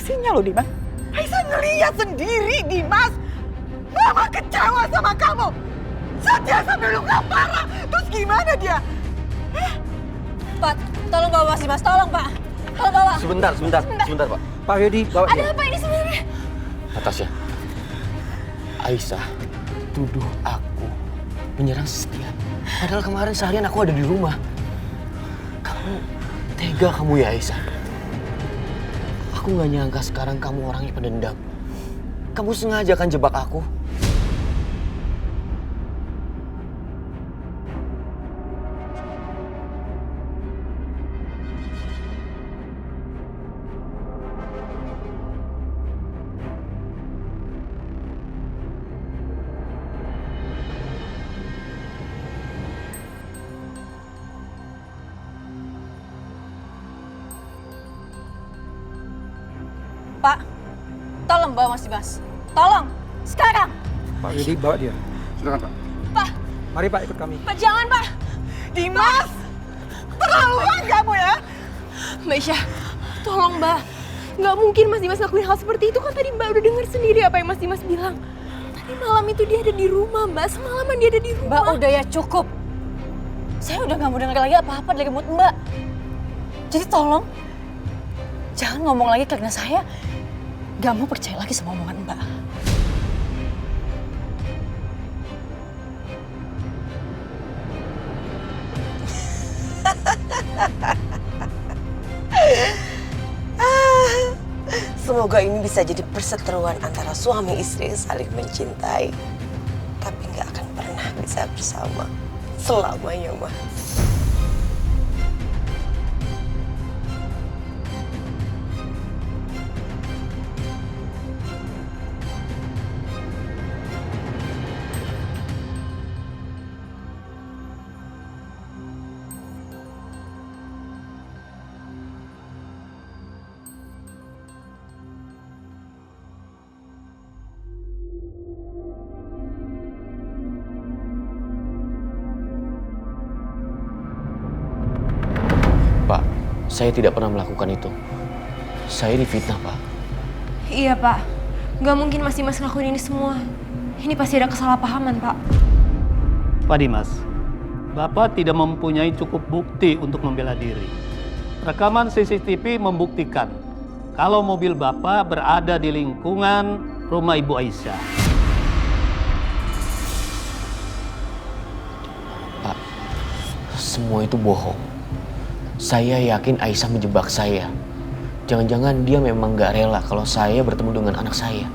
saksinya loh, Dimas. Aisyah ngeliat sendiri, Dimas. Mama kecewa sama kamu. Satya sampai luka parah. Terus gimana dia? Pak, tolong bawa Mas Dimas, tolong Pak. Tolong bawa. Sebentar Pak. Pak Yodi, bawa Ada dia. apa ini sebenarnya? Natasha, Aisyah tuduh aku menyerang Setia. Padahal kemarin seharian aku ada di rumah. Kamu tega kamu ya Aisyah. Aku gak nyangka sekarang kamu orangnya pendendam. Kamu sengaja kan jebak aku? Pak, tolong bawa Mas Dimas. Tolong, sekarang. Pak Yudi, bawa dia. Silakan, Pak. Pak, Mari Pak, ikut kami. Pak jangan Pak. Dimas! Terlaluan kamu ya? Mbak Isya, tolong Mbak. Nggak mungkin Mas Dimas ngelakuin hal seperti itu, kan tadi Mbak udah dengar sendiri apa yang Mas Dimas bilang. Tadi malam itu dia ada di rumah Mbak, semalaman dia ada di rumah. Mbak udah ya cukup. Saya udah gak mau denger lagi apa-apa dari mulut Mbak. Jadi tolong, jangan ngomong lagi karena saya gak mau percaya lagi sama omongan Mbak. Semoga ini bisa jadi perseteruan antara suami istri yang saling mencintai, tapi nggak akan pernah bisa bersama selamanya, Ma. Pak, saya tidak pernah melakukan itu. Saya difitnah, Pak. Iya Pak, nggak mungkin Mas Dimas ngelakuin ini semua. Ini pasti ada kesalahpahaman Pak. Pak Dimas, Bapak tidak mempunyai cukup bukti untuk membela diri. Rekaman CCTV membuktikan kalau mobil Bapak berada di lingkungan rumah Ibu Aisyah. Pak, semua itu bohong. Saya yakin Aisyah menjebak saya. Jangan-jangan dia memang gak rela kalau saya bertemu dengan anak saya.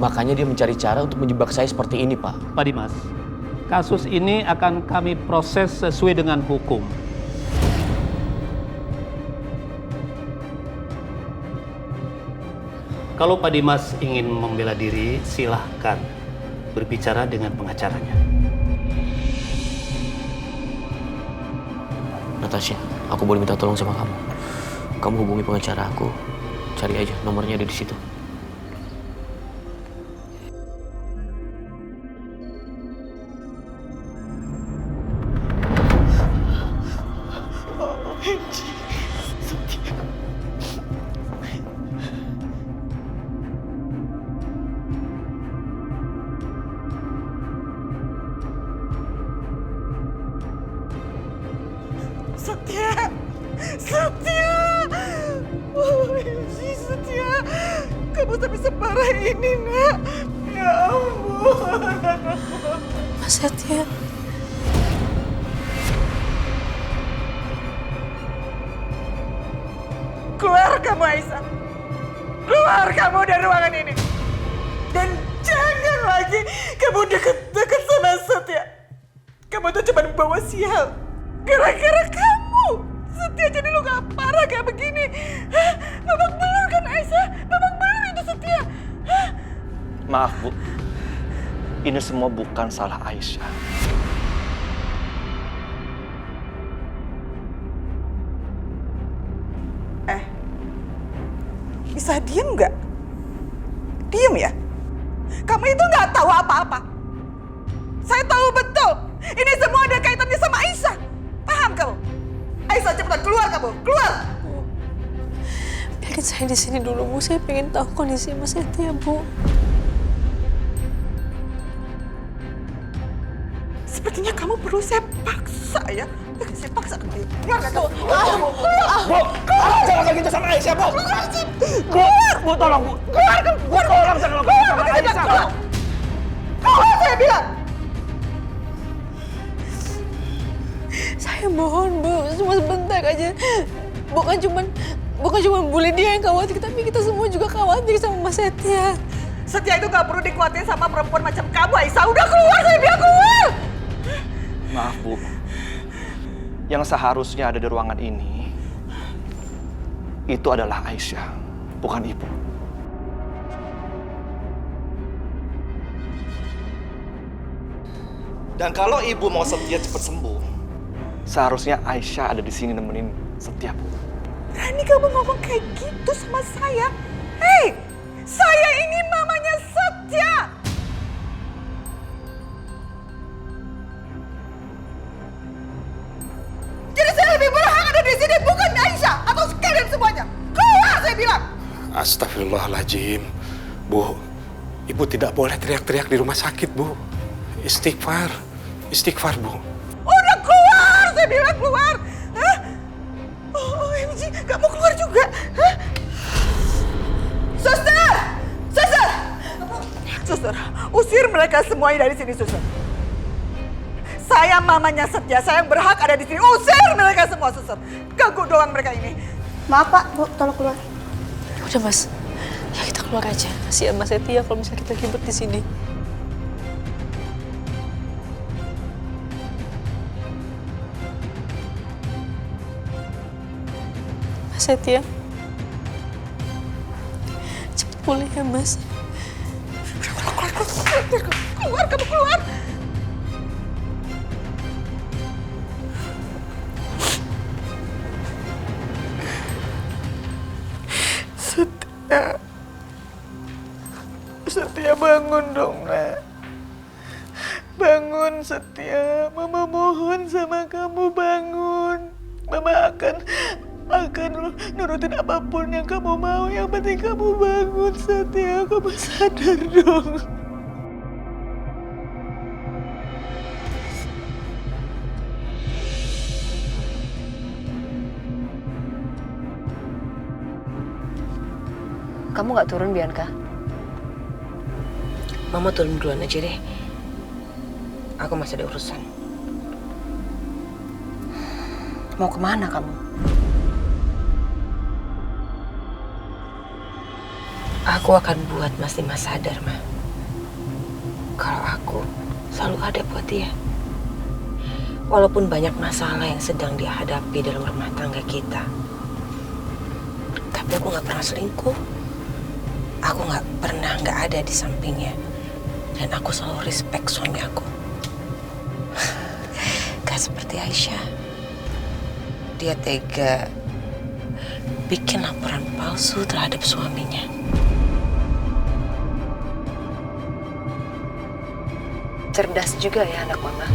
Makanya dia mencari cara untuk menjebak saya seperti ini, Pak. Pak Dimas, kasus ini akan kami proses sesuai dengan hukum. Kalau Pak Dimas ingin membela diri, silahkan berbicara dengan pengacaranya. Natasha, aku boleh minta tolong sama kamu. Kamu hubungi pengacara aku. Cari aja, nomornya ada di situ. Satya! Satya! OMG, Satya! Kamu sampai separah ini, Nak. Ya ampun. Mas Satya. Keluar kamu, Aisyah. Keluar kamu dari ruangan ini. Dan jangan lagi kamu deket-deket sama Satya. Kamu tuh cuma bawa sial. Gara-gara kamu, Satya jadi luka parah kayak begini. Hah? Babak belur kan, Aisyah? Babak belur itu Satya. Hah? Maaf, Bu. Ini semua bukan salah Aisyah. Bisa diem nggak? Diem ya? Kamu itu nggak tahu apa-apa. Saya tahu betul. Ini semua ada kaitannya sama Aisyah. Paham kamu? Aisyah cepetan keluar kamu. Keluar. biarin saya di sini dulu, Bu. Saya pengen tahu kondisi Mas Setia, Bu. Sepertinya kamu perlu saya paksa ya. Saya paksa kamu. Keluar. Jangan kayak gitu sama Aisyah, Bu. Bu, tolong, Bu. Keluar. Tolong jangan lakukan gitu sama Aisyah, Bu. Keluar saya bilang. Saya mohon, Bu, cuma sebentar aja. Bukan cuma bully dia yang khawatir, tapi kita semua juga khawatir sama Mas Setia. Setia itu gak perlu dikuatin sama perempuan macam kamu, Aisyah. Udah keluar, saya bilang keluar. Maaf, Bu. Yang seharusnya ada di ruangan ini, itu adalah Aisyah, bukan Ibu. Dan kalau Ibu mau Setia cepat sembuh, seharusnya Aisyah ada di sini nemenin Setia, Bu. Berani kamu ngomong kayak gitu sama saya? Hei, saya ini mamanya Setia. Jadi saya lebih berhak ada di sini, bukan Aisyah atau kalian semuanya. Keluar, saya bilang. Astagfirullahaladzim. Bu, Ibu tidak boleh teriak-teriak di rumah sakit, Bu. Istighfar, Bu. Udah keluar, saya bilang keluar. Hah? Oh, OMG, gak mau keluar juga. Hah? Suster, usir mereka semuanya dari sini, suster. Saya mamanya Setia, saya yang berhak ada di sini. Usir mereka semua, suster. Ganggu doang mereka ini. Maaf Pak, Bu, tolong keluar. Udah, Mas. Ya kita keluar aja. Kasihan Mas Setia kalau misalnya kita ribet di sini. Mas Setia. Cepet pulih ya, Mas. Keluar, kamu keluar. Setia bangun dong, Nak. Bangun, Setia. Mama mohon sama kamu, bangun. Mama akan nurutin apapun yang kamu mau. Yang penting kamu bangun, Setia. Kamu sadar dong. Kamu nggak turun, Bianca? Mama turun duluan aja deh. Aku masih ada urusan. Mau kemana kamu? Aku akan buat Mas Dimas sadar, Ma. Kalau aku selalu ada buat dia. Walaupun banyak masalah yang sedang dia hadapi dalam rumah tangga kita. Tapi aku nggak pernah selingkuh. Aku nggak pernah nggak ada di sampingnya. Dan aku selalu respect suami aku. Gak seperti Aisyah. Dia tega bikin laporan palsu terhadap suaminya. Cerdas juga ya anak Mama.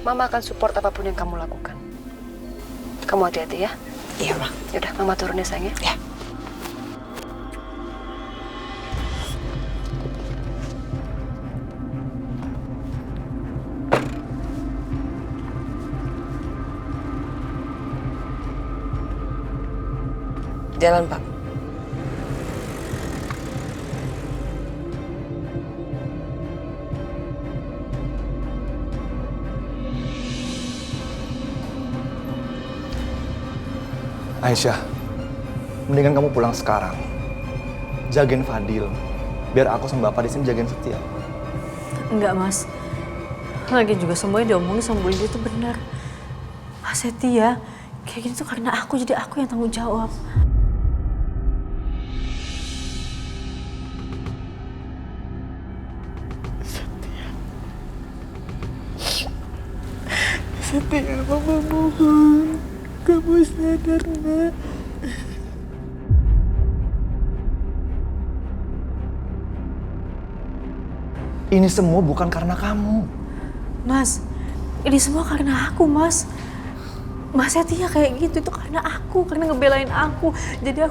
Mama akan support apapun yang kamu lakukan. Kamu hati-hati ya. Iya, Ma. Yaudah, Mama turun ya, sayang ya. Ya. Jalan, Pak. Aisyah, mendingan kamu pulang sekarang. Jagain Fadil, biar aku sama Bapak di sini jagain Setia. Enggak, Mas. Lagi juga semuanya diomongin sama Bu Lydia itu benar. Mas Setia, kayak gini tuh karena aku, jadi aku yang tanggung jawab. Setia, Mama mohon. Kamu sadar, Nak. Ini semua bukan karena kamu. Mas, ini semua karena aku, Mas. Mas Setia kayak gitu itu karena ngebelain aku. Jadi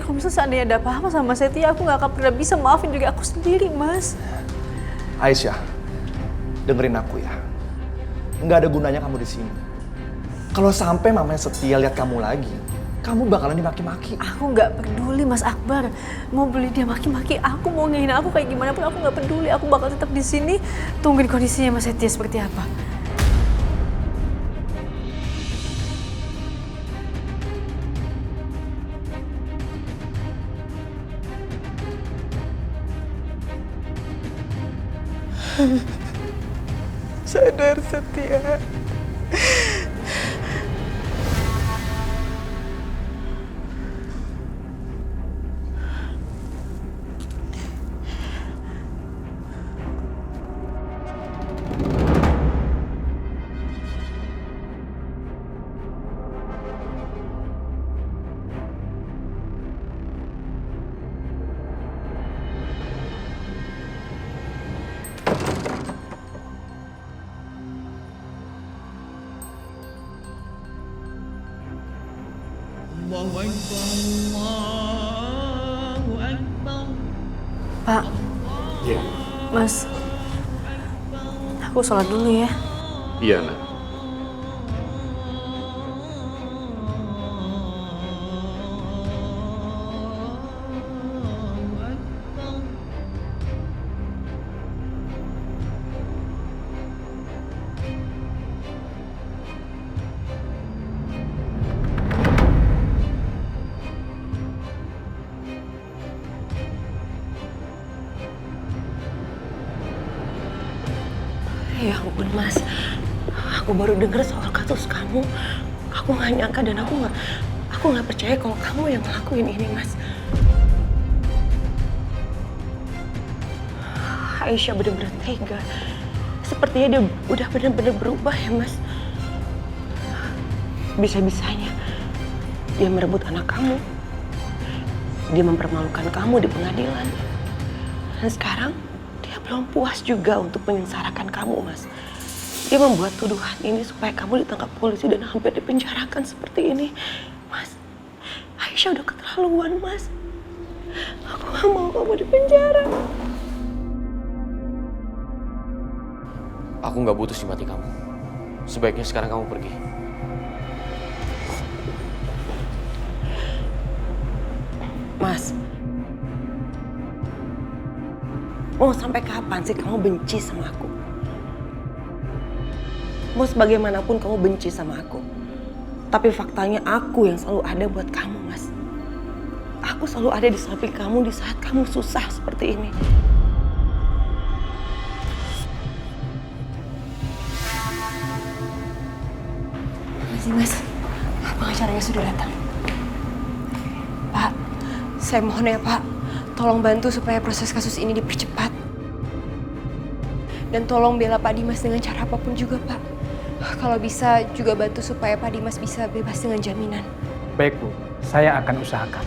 kalau misalnya seandainya ada apa-apa sama Mas Setia, aku nggak akan pernah bisa maafin diri aku sendiri, Mas. Aisyah, dengerin aku ya. Nggak ada gunanya kamu di sini. Kalau sampai mamanya Setia lihat kamu lagi, kamu bakalan dimaki-maki. Aku nggak peduli, Mas Akbar. Mau beli dia maki-maki aku, mau ngehina aku kayak gimana pun aku nggak peduli. Aku bakal tetap di sini tungguin kondisinya Mas Setia seperti apa. Sadar, Setia. Pak, Iya. Mas, aku sholat dulu ya. Iya, Nak. Ya ampun Mas, aku baru dengar soal kasus kamu. Aku nggak nyangka dan aku nggak percaya kalau kamu yang ngelakuin ini Mas. Aisyah bener-bener tega. Sepertinya dia udah bener-bener berubah ya Mas. Bisa-bisanya dia merebut anak kamu. Dia mempermalukan kamu di pengadilan. Dan sekarang dia belum puas juga untuk menyengsarakan kamu, Mas. Dia membuat tuduhan ini supaya kamu ditangkap polisi dan hampir dipenjarakan seperti ini. Mas, Aisyah udah keterlaluan, Mas. Aku gak mau kamu dipenjara. Aku nggak butuh simpati kamu. Sebaiknya sekarang kamu pergi. Mas, mau sampai kapan sih kamu benci sama aku? Mau sebagaimanapun kamu benci sama aku. Tapi faktanya aku yang selalu ada buat kamu, Mas. Aku selalu ada di samping kamu di saat kamu susah seperti ini. Mas, pengacaranya sudah datang. Pak, saya mohon ya Pak, tolong bantu supaya proses kasus ini dipercepat. Dan tolong bela Pak Dimas dengan cara apapun juga Pak. Kalau bisa juga bantu supaya Pak Dimas bisa bebas dengan jaminan. Baik Bu, saya akan usahakan.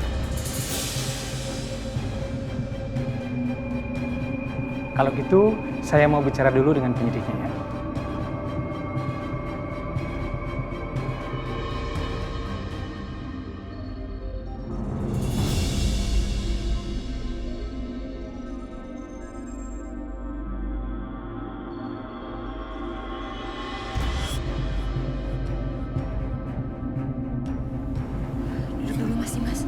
Kalau gitu, saya mau bicara dulu dengan penyidiknya ya. Duduk dulu Mas Dimas.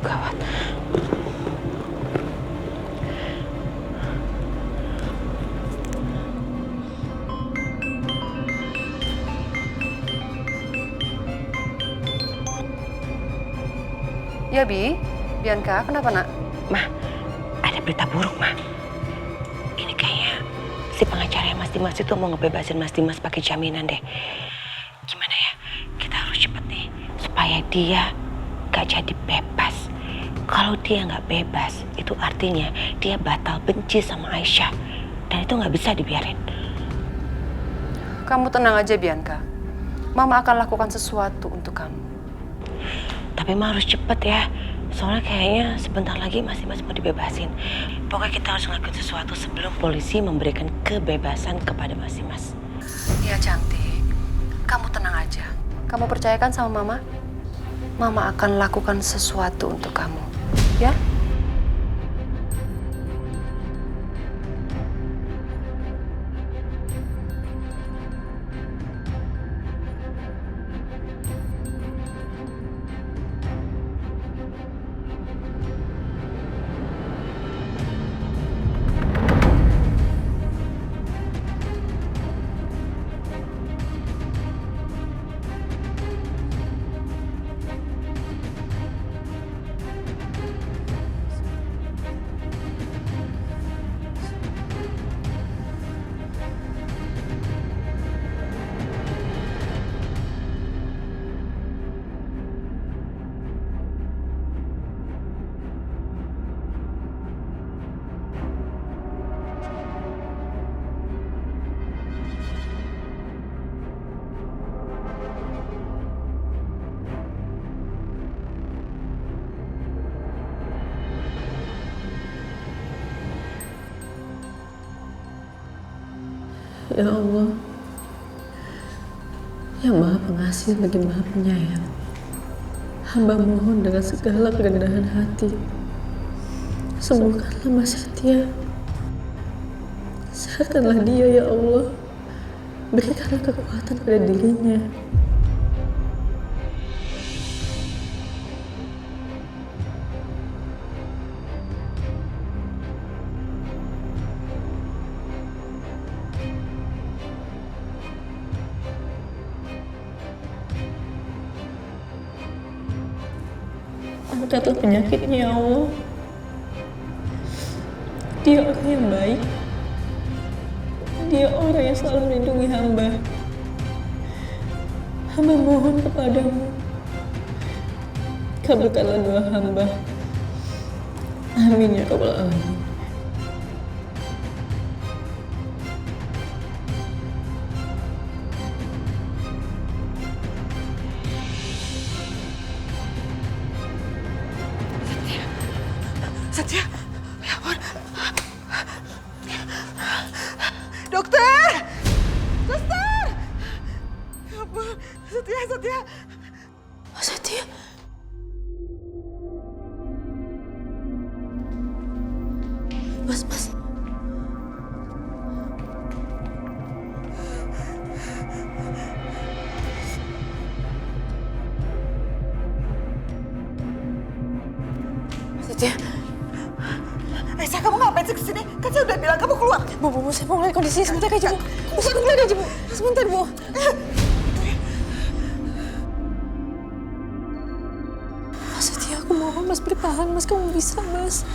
Gawat. Ya Bi, Bianca, kenapa nak? Mah, ada berita buruk, Mah. Ini kayaknya si pengacara Mas Dimas itu mau ngebebasin Mas Dimas pakai jaminan deh. Gimana ya? Kita harus cepet nih supaya dia gak jadi bebas. Kalau dia gak bebas, itu artinya dia batal benci sama Aisyah. Dan itu gak bisa dibiarin. Kamu tenang aja Bianca. Mama akan lakukan sesuatu untuk kamu. Tapi mah harus cepet ya. Soalnya kayaknya sebentar lagi Mas Dimas mau dibebasin. Pokoknya kita harus ngelakuin sesuatu sebelum polisi memberikan kebebasan kepada Mas Dimas. Iya cantik, kamu tenang aja. Kamu percayakan sama Mama? Mama akan lakukan sesuatu untuk kamu, ya? Ya Allah, yang Maha Pengasih lagi Maha Penyayang, hamba mohon dengan segala kerendahan hati, sembuhkanlah Mas Setia. Sehatkanlah dia ya Allah, berikanlah kekuatan pada dirinya. Angkatlah penyakitnya ya Allah. Dia orang yang baik. Dia orang yang selalu melindungi hamba. Hamba mohon kepadamu, kabulkanlah doa hamba. Amin ya rabbal alamin. Setia, ya ampun. Dokter! Suster! Ya ampun, Setia. Mas Setia. Mas. Setia. Aisyah, kamu ngapain sih kesini? Kan saya udah bilang kamu keluar. Bu, saya mau ngeliat kondisi sebentar aja, Bu. Bukan ngeliat aja, Bu. Sebentar, Bu. Mas Setia, aku mohon Mas bertahan. Mas, kamu bisa, Mas.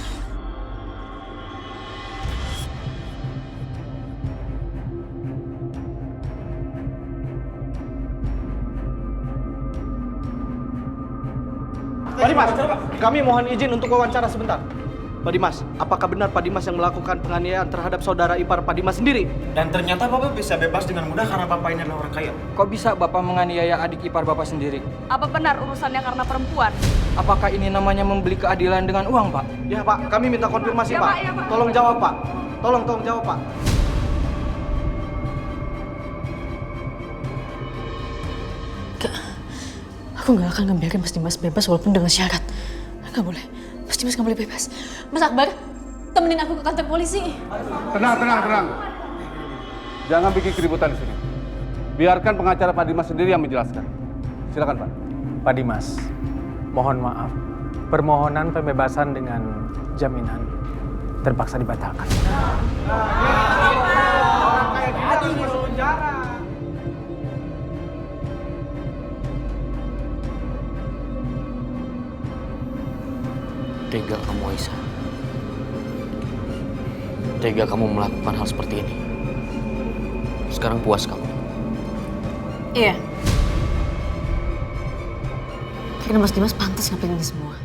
Pak Dimas, kami mohon izin untuk wawancara sebentar. Pak Dimas, apakah benar Pak Dimas yang melakukan penganiayaan terhadap saudara ipar Pak Dimas sendiri? Dan ternyata Bapak bisa bebas dengan mudah karena Bapak ini adalah orang kaya. Kok bisa Bapak menganiaya adik ipar Bapak sendiri? Apa benar urusannya karena perempuan? Apakah ini namanya membeli keadilan dengan uang, Pak? Ya Pak, kami minta konfirmasi Ya, Pak. Pak, ya, Pak. Tolong jawab Pak. Tolong jawab Pak. Aku gak akan ngebiarin Mas Dimas bebas walaupun dengan syarat. Gak boleh. Mas Dimas gak boleh bebas. Mas Akbar, temenin aku ke kantor polisi. Tenang. Jangan bikin keributan di sini. Biarkan pengacara Pak Dimas sendiri yang menjelaskan. Silakan Pak. Pak Dimas, mohon maaf. Permohonan pembebasan dengan jaminan terpaksa dibatalkan. Tega kamu, Aisyah. Tega kamu melakukan hal seperti ini. Sekarang puas kamu. Iya. Karena Mas Dimas pantas ngapain ini semua.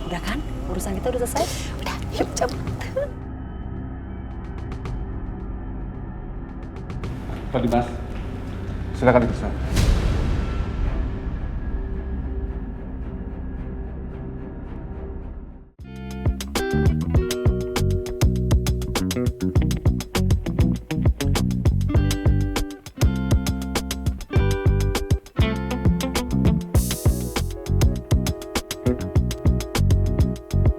Udah kan? Urusan kita udah selesai? Udah, yuk cabut. Pak Dimas, Silakan diperiksa.